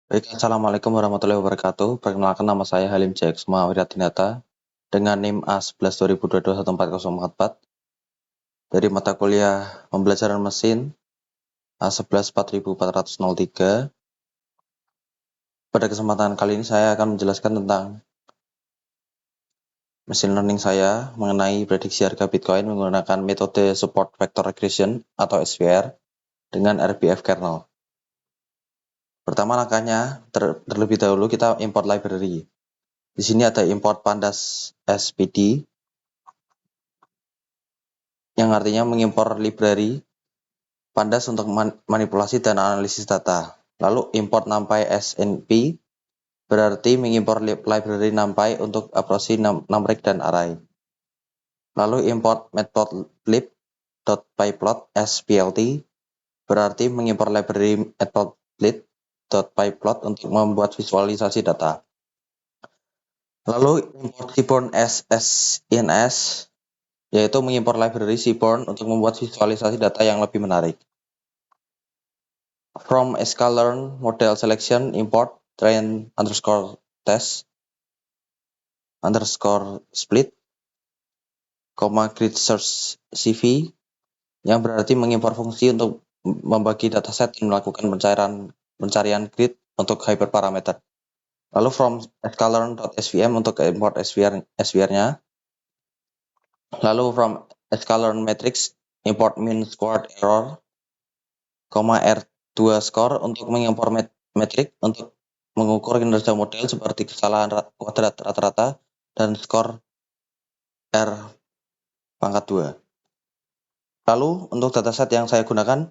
Baik, Assalamualaikum warahmatullahi wabarakatuh. Perkenalkan nama saya Halim Jayaksma Wiradinata dengan NIM A11 2022 dari mata kuliah Pembelajaran Mesin A11 4403. Pada kesempatan kali ini saya akan menjelaskan tentang machine learning saya mengenai prediksi harga Bitcoin menggunakan metode Support Vector Regression atau SVR dengan RBF kernel. Pertama langkahnya, terlebih dahulu kita import library. Di sini ada import pandas SPD yang artinya mengimpor library pandas untuk manipulasi dan analisis data. Lalu import numpy SNP berarti mengimpor library numpy untuk operasi numeric dan array. Lalu import matplotlib.pyplot SPLT berarti mengimpor library matplotlib.pyplot untuk membuat visualisasi data. Lalu import seaborn SSINS yaitu mengimpor library seaborn untuk membuat visualisasi data yang lebih menarik. From sklearn model selection import train_test_split, grid search CV yang berarti mengimpor fungsi untuk membagi dataset dan melakukan pencarian grid untuk hyperparameter. Lalu from sklearn.svm untuk import SVR-nya. Lalu from sklearn matrix import mean squared error, R2 score untuk mengimpor metrik untuk mengukur kinerja model seperti kesalahan kuadrat rata-rata dan skor R pangkat 2. Lalu untuk dataset yang saya gunakan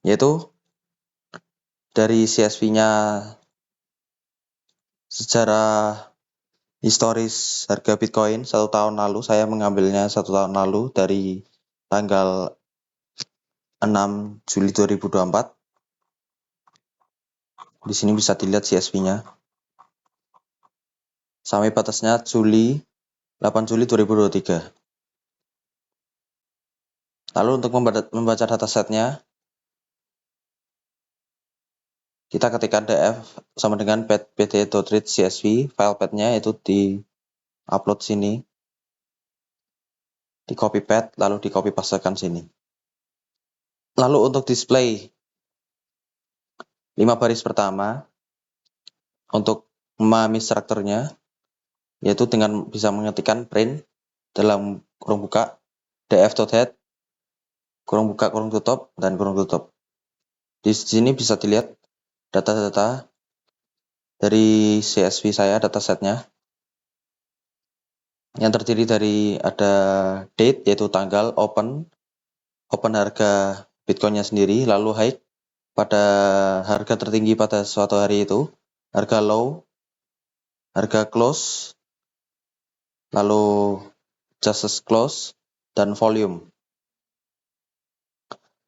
yaitu dari CSV-nya sejarah historis harga Bitcoin 1 tahun lalu. Saya mengambilnya 1 tahun lalu dari tanggal 6 Juli 2024. Di sini bisa dilihat CSV-nya. Sampai batasnya 8 Juli 2023. Lalu untuk membaca datasetnya, kita ketikkan df sama dengan pt.read csv, file path-nya itu di upload sini, di copy path, lalu di copy pastekan sini. Lalu untuk display 5 baris pertama, untuk memahami strukturnya, yaitu dengan bisa mengetikkan print dalam kurung buka df.head, kurung buka, kurung tutup, dan kurung tutup. Di sini bisa dilihat data-data dari CSV saya, datasetnya, yang terdiri dari ada date yaitu tanggal, open harga Bitcoinnya sendiri, lalu high pada harga tertinggi pada suatu hari itu, harga low, harga close, lalu just close, dan volume.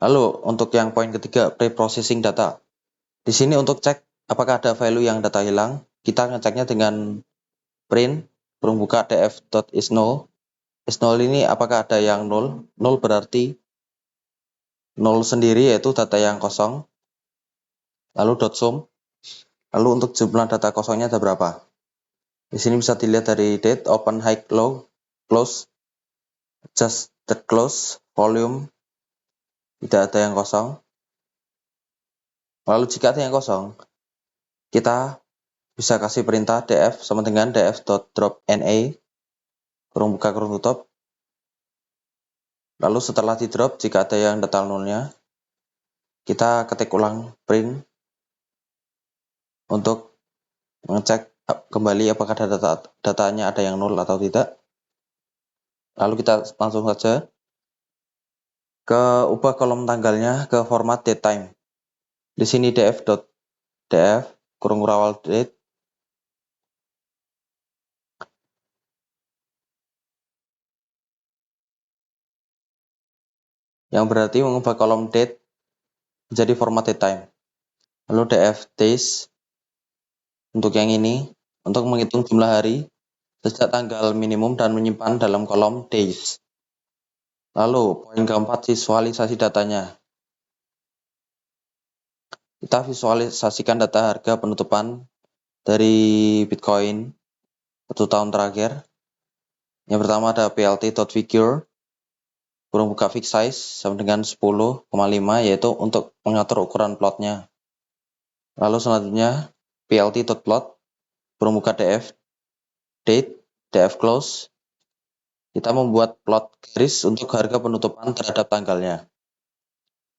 Lalu untuk yang poin ketiga, pre-processing data. Di sini untuk cek apakah ada value yang data hilang, kita ngeceknya dengan print kurung buka df.isNull. IsNull ini apakah ada yang null? Null berarti null sendiri yaitu data yang kosong. Lalu .sum. Lalu untuk jumlah data kosongnya ada berapa? Di sini bisa dilihat dari date, open, high, low, close, just close, volume, tidak ada yang kosong. Lalu jika ada yang kosong, kita bisa kasih perintah df sama dengan df.drop_na, kurung buka, kurung tutup. Lalu setelah di drop, jika ada yang data nullnya, kita ketik ulang print untuk mengecek kembali apakah datanya ada yang null atau tidak. Lalu kita langsung saja ke ubah kolom tanggalnya ke format datetime. Di sini df kurung kurawal date, yang berarti mengubah kolom date menjadi format datetime. Lalu df days untuk yang ini untuk menghitung jumlah hari sejak tanggal minimum dan menyimpan dalam kolom days. Lalu poin keempat, visualisasi datanya. kita visualisasikan data harga penutupan dari Bitcoin 1 tahun terakhir. Yang pertama ada plt.figure kurung buka fixed size sama dengan 10,5 yaitu untuk mengatur ukuran plotnya. Lalu selanjutnya plt.plot kurung buka df date df close. Kita membuat plot garis untuk harga penutupan terhadap tanggalnya.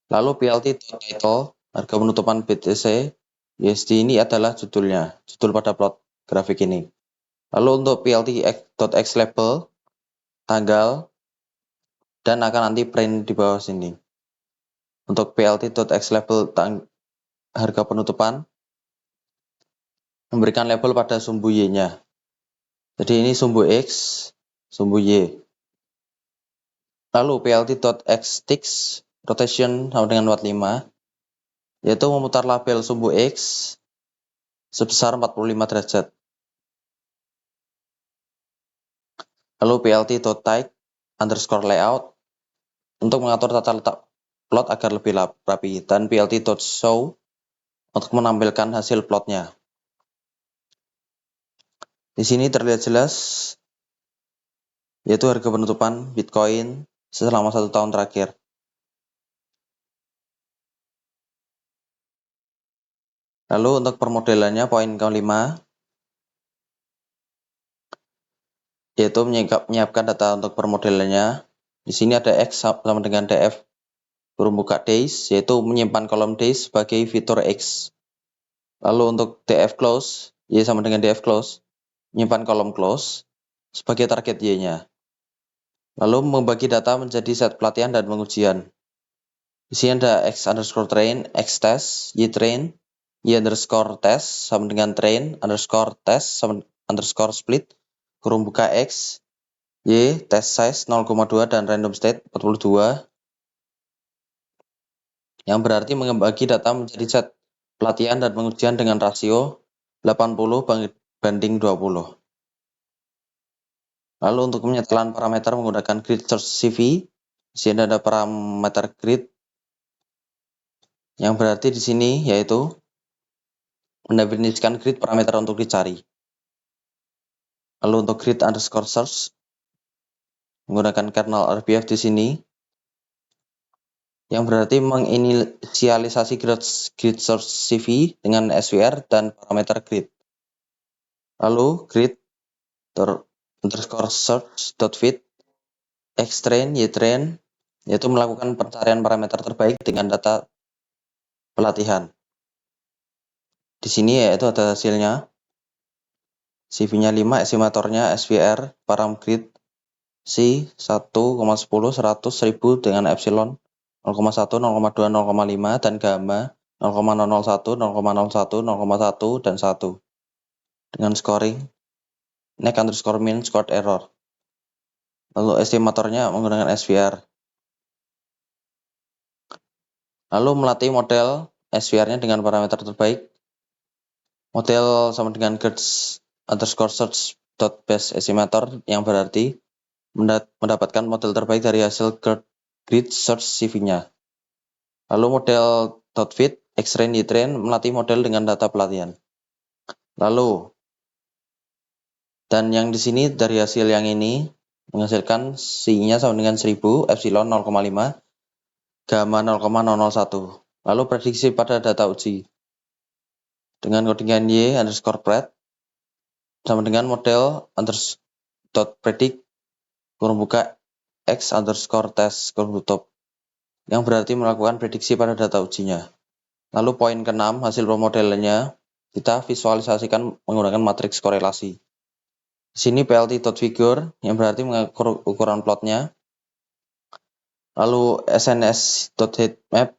Lalu plt.title harga penutupan BTC USD ini adalah judulnya, judul pada plot grafik ini. Lalu untuk plt.x label tanggal dan akan nanti print di bawah sini. Untuk plt.x label harga penutupan memberikan label pada sumbu Y-nya. Jadi ini sumbu X, sumbu Y. Lalu plt.xTix rotation sama dengan watt 5 yaitu memutar label sumbu X sebesar 45 derajat. Lalu plt.type underscore layout untuk mengatur tata letak plot agar lebih rapi dan plt.show untuk menampilkan hasil plotnya. Di sini terlihat jelas yaitu harga penutupan Bitcoin selama 1 tahun terakhir. Lalu untuk permodelannya poin kelima yaitu menyiapkan data untuk permodelannya. Di sini ada X sama dengan df kurung buka days yaitu menyimpan kolom days sebagai fitur X. Lalu untuk df close Y sama dengan df close menyimpan kolom close sebagai target Y-nya. Lalu membagi data menjadi set pelatihan dan pengujian. Di sini ada X underscore train, X test, Y train, Y underscore test sama dengan train underscore test sama underscore split kurung buka X, Y test size 0,2 dan random state 42 yang berarti membagi data menjadi set pelatihan dan pengujian dengan rasio 80 banding 20. Lalu untuk penyetelan parameter menggunakan grid search CV, di sini ada parameter grid yang berarti di sini yaitu mendefinisikan grid parameter untuk dicari. Lalu untuk grid underscore search menggunakan kernel RBF di sini yang berarti menginisialisasi grid search CV dengan SVR dan parameter grid. Lalu grid underscore search.fit xtrain ytrain yaitu melakukan pencarian parameter terbaik dengan data pelatihan. Di sini yaitu ada hasilnya. CV-nya 5, estimatornya SVR, param grid C 1,10, 100, 1000 dengan epsilon 0,1, 0,2, 0,5 dan gamma 0,001, 0,01, 0,1 dan 1 dengan scoring neck underscore min scored error. Lalu estimatornya menggunakan SVR. Lalu melatih model SVR-nya dengan parameter terbaik. Model sama dengan GERTS underscore search dot base estimator yang berarti mendapatkan model terbaik dari hasil grid search CV-nya. Lalu model .fit xtrain ytrain melatih model dengan data pelatihan. Lalu dan yang di sini dari hasil yang ini menghasilkan C-nya sama dengan 1000, epsilon 0,5, gamma 0,001. Lalu prediksi pada data uji dengan codingan Y underscore pred sama dengan model predict kurung buka X underscore test kurung tutup yang berarti melakukan prediksi pada data ujinya. Lalu poin ke-6 hasil pemodelannya kita visualisasikan menggunakan matriks korelasi. Di sini plt.figure yang berarti mengukur ukuran plotnya. Lalu sns.heatmap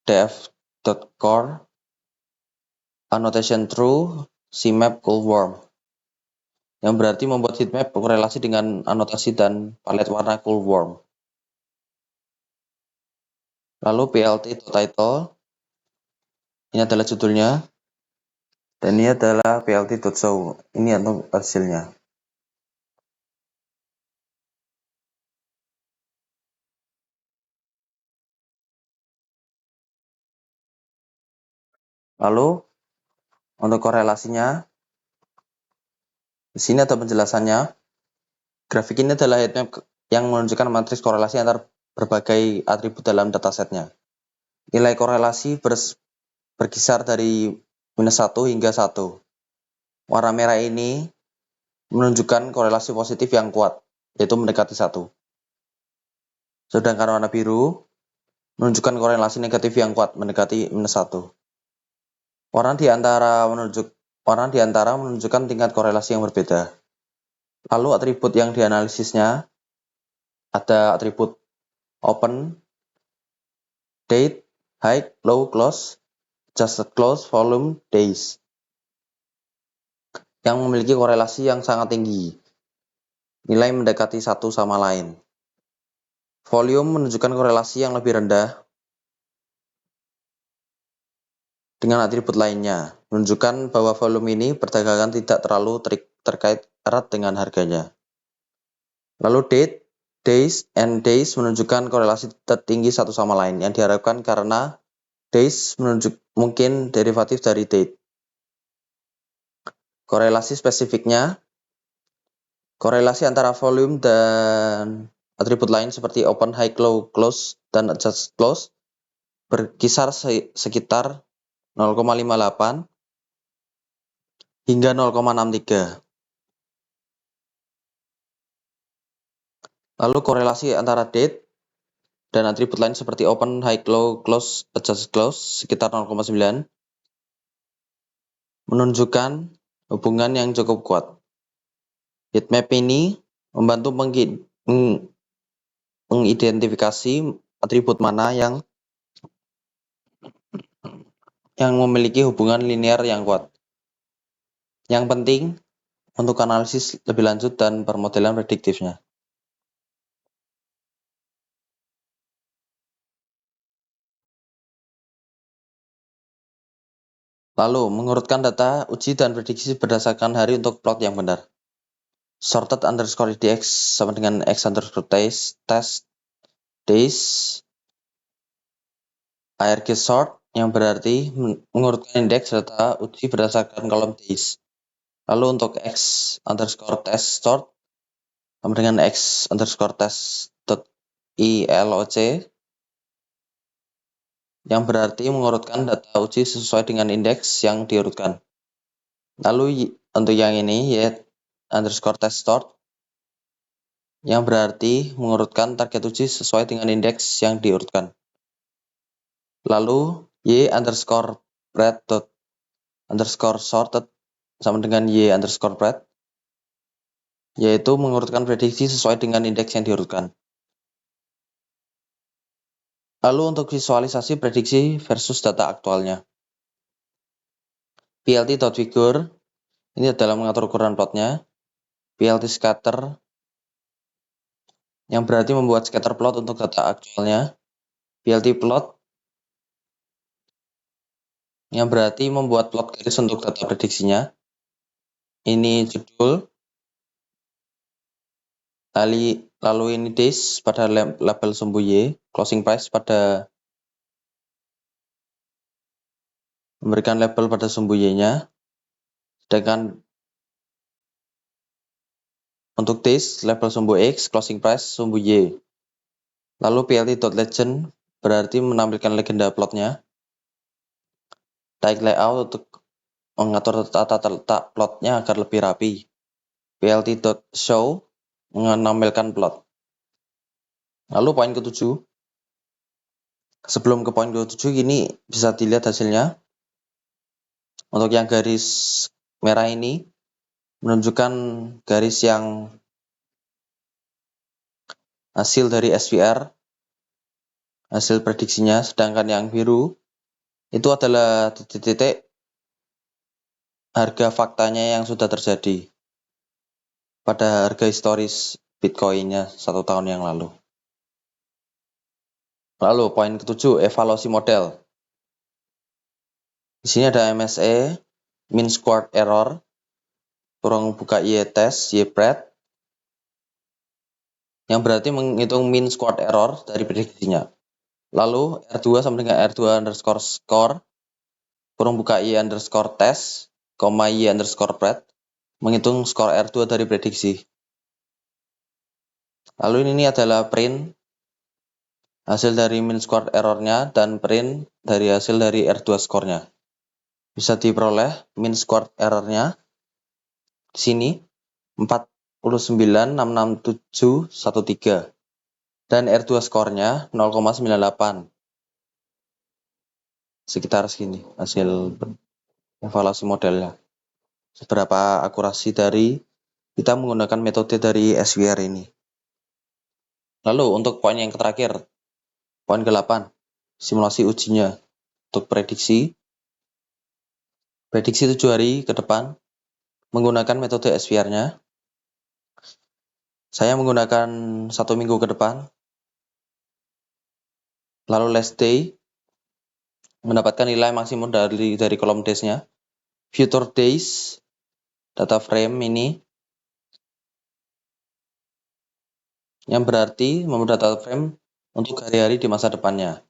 df.core annotation true cmap coolworm yang berarti membuat heatmap korelasi dengan anotasi dan palet warna coolworm. Lalu plt.title ini adalah judulnya dan ini adalah plt.show ini untuk hasilnya. Lalu untuk korelasinya, di sini ada penjelasannya. Grafik ini adalah heatmap yang menunjukkan matriks korelasi antar berbagai atribut dalam datasetnya. Nilai korelasi berkisar dari -1 hingga 1. Warna merah ini menunjukkan korelasi positif yang kuat, yaitu mendekati 1. Sedangkan warna biru menunjukkan korelasi negatif yang kuat, mendekati -1. Warna di antara menunjukkan tingkat korelasi yang berbeda. Lalu atribut yang dianalisisnya ada atribut open, date, high, low, close, adjusted close, volume, days, yang memiliki korelasi yang sangat tinggi, nilai mendekati satu sama lain. Volume menunjukkan korelasi yang lebih rendah dengan atribut lainnya, menunjukkan bahwa volume ini perdagangan tidak terlalu terkait erat dengan harganya. Lalu date, days, and days menunjukkan korelasi tertinggi satu sama lain, yang diharapkan karena days mungkin derivatif dari date. Korelasi spesifiknya, korelasi antara volume dan atribut lain seperti open, high, low, close, dan adjusted close berkisar sekitar 0,58 hingga 0,63. Lalu korelasi antara date dan atribut lain seperti open, high, low, close, adjusted close sekitar 0,9 menunjukkan hubungan yang cukup kuat. Heatmap ini membantu mengidentifikasi atribut mana yang memiliki hubungan linear yang kuat. Yang penting untuk analisis lebih lanjut dan permodelan prediktifnya. Lalu, mengurutkan data, uji, dan prediksi berdasarkan hari untuk plot yang benar. Sorted underscore IDX sama dengan X underscore test days, ARG sort, yang berarti mengurutkan indeks data uji berdasarkan kolom days. Lalu untuk X underscore test sort sama dengan X underscore test ILOC, yang berarti mengurutkan data uji sesuai dengan indeks yang diurutkan. Lalu untuk yang ini, Y underscore test sort, yang berarti mengurutkan target uji sesuai dengan indeks yang diurutkan. Lalu Y underscore breadth dot underscore sorted sama dengan Y underscore breadth, yaitu mengurutkan prediksi sesuai dengan indeks yang diurutkan. Lalu untuk visualisasi prediksi versus data aktualnya. plt.figure ini adalah mengatur ukuran plotnya. plt scatter yang berarti membuat scatter plot untuk data aktualnya. plt plot yang berarti membuat plot garis untuk data prediksinya. Ini judul. Lalu ini days pada label sumbu Y, closing price pada memberikan label pada sumbu Y-nya. Sedangkan untuk days label sumbu X, closing price sumbu Y. Lalu plt.legend berarti menampilkan legenda plotnya. Tick layout untuk mengatur tata letak plotnya agar lebih rapi. plt.show menampilkan plot. Lalu poin ke-7. Sebelum ke poin ke-7 ini bisa dilihat hasilnya. Untuk yang garis merah ini menunjukkan garis yang hasil dari SVR, hasil prediksinya, sedangkan yang biru itu adalah titik-titik harga faktanya yang sudah terjadi pada harga historis Bitcoin-nya 1 tahun yang lalu. Lalu poin ke-7, evaluasi model. Di sini ada MSE, mean squared error, kurang buka Y-test, Y-pred, yang berarti menghitung mean squared error dari prediksinya. Lalu R2 sama dengan R2 underscore score, kurung buka y underscore test, y underscore pred, menghitung skor R2 dari prediksi. Lalu ini adalah print hasil dari min squared errornya dan print dari hasil dari R2 skornya. Bisa diperoleh min squared errornya di sini 49,66713 dan R2 skornya 0,98. Sekitar segini hasil evaluasi modelnya. Seberapa akurasi dari kita menggunakan metode dari SWR ini. Lalu untuk poin yang terakhir, poin ke-8, simulasi ujinya. Untuk prediksi 7 hari ke depan menggunakan metode SWR-nya. Saya menggunakan 1 minggu ke depan. Lalu last day mendapatkan nilai maksimum dari kolom days-nya. Future days data frame ini yang berarti membuat data frame untuk hari-hari di masa depannya.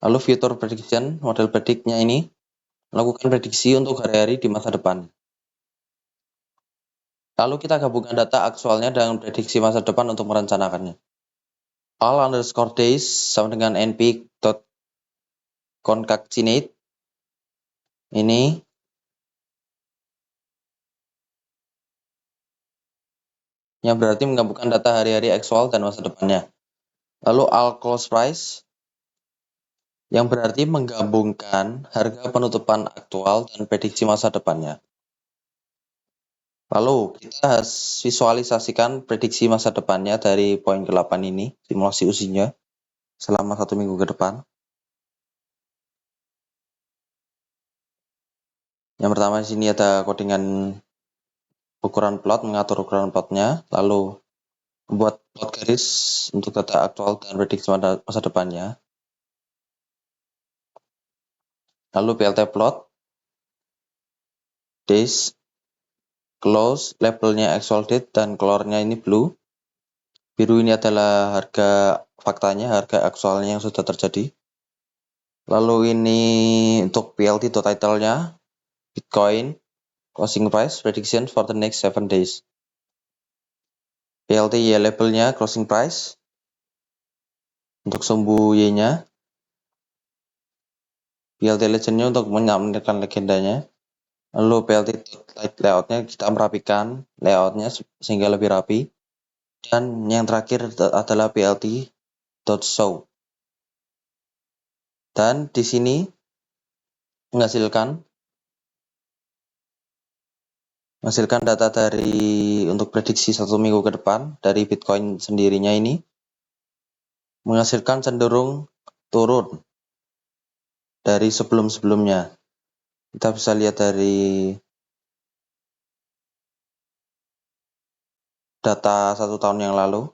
Lalu future prediction, model prediknya ini melakukan prediksi untuk hari-hari di masa depan. Lalu kita gabungkan data aktualnya dengan prediksi masa depan untuk merencanakannya. All underscore days sama dengan np.concatenate ini yang berarti menggabungkan data hari-hari aktual dan masa depannya. Lalu all close price yang berarti menggabungkan harga penutupan aktual dan prediksi masa depannya. Lalu kita visualisasikan prediksi masa depannya dari poin ke-8 ini, simulasi usinya selama 1 minggu ke depan. Yang pertama di sini ada codingan ukuran plot, mengatur ukuran plotnya, lalu membuat plot garis untuk data aktual dan prediksi masa depannya. Lalu PLT plot, days, close, labelnya actual date dan colornya ini blue. Biru ini adalah harga faktanya, harga aktualnya yang sudah terjadi. Lalu ini untuk PLT.title-nya, Bitcoin, closing price, prediction for the next 7 days. PLT Y labelnya, closing price. Untuk sumbu Y-nya. PLT legend-nya untuk menampilkan legendanya. Lalu PLT layout-nya kita merapikan layout-nya sehingga lebih rapi. Dan yang terakhir adalah PLT.show. Dan di sini menghasilkan data dari untuk prediksi 1 minggu ke depan dari Bitcoin sendirinya ini menghasilkan cenderung turun dari sebelum-sebelumnya. Kita bisa lihat dari data 1 tahun yang lalu.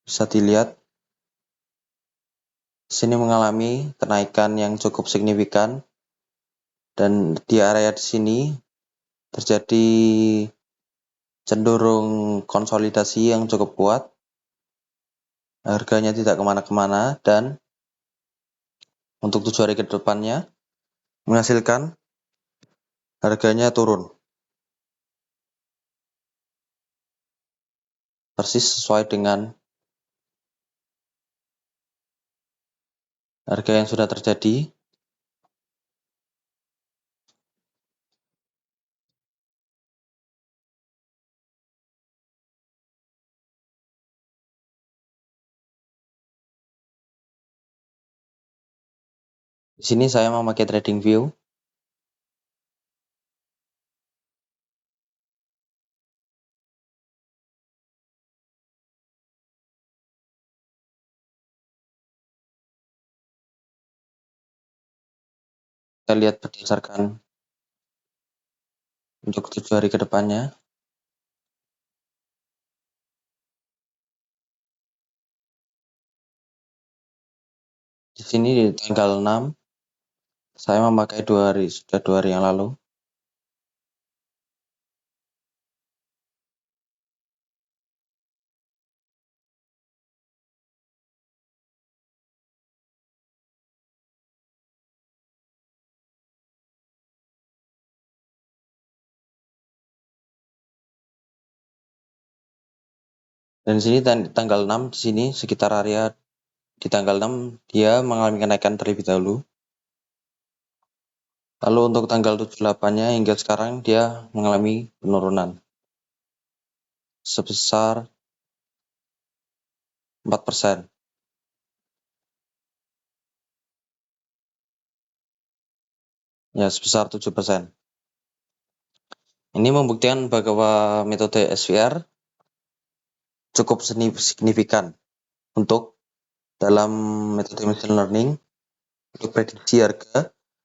Bisa dilihat di sini mengalami kenaikan yang cukup signifikan dan di area di sini terjadi cenderung konsolidasi yang cukup kuat. Harganya tidak kemana-kemana dan untuk 7 hari ke depannya menghasilkan harganya turun. Persis sesuai dengan harga yang sudah terjadi. Di sini saya memakai TradingView. Kita lihat berdasarkan untuk 7 hari ke depannya. Di sini di tanggal 6 saya memakai 2 hari, sudah 2 hari yang lalu. Dan di sini tanggal 6 di sini sekitar area di tanggal 6 dia mengalami kenaikan terlebih dahulu. Lalu untuk tanggal 78-nya hingga sekarang dia mengalami penurunan sebesar 4%. Ya, sebesar 7%. Ini membuktikan bahwa metode SVR cukup signifikan untuk dalam metode machine learning untuk prediksi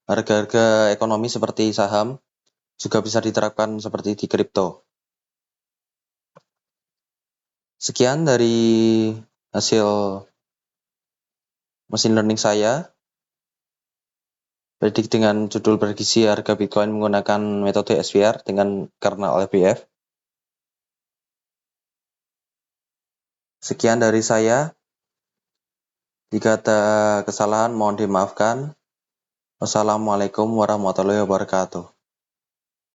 harga ekonomi seperti saham juga bisa diterapkan seperti di kripto. Sekian dari hasil machine learning saya, dengan judul prediksi harga Bitcoin menggunakan metode SVR dengan kernel LBF. Sekian dari saya. Jika ada kesalahan mohon dimaafkan. Wassalamualaikum warahmatullahi wabarakatuh.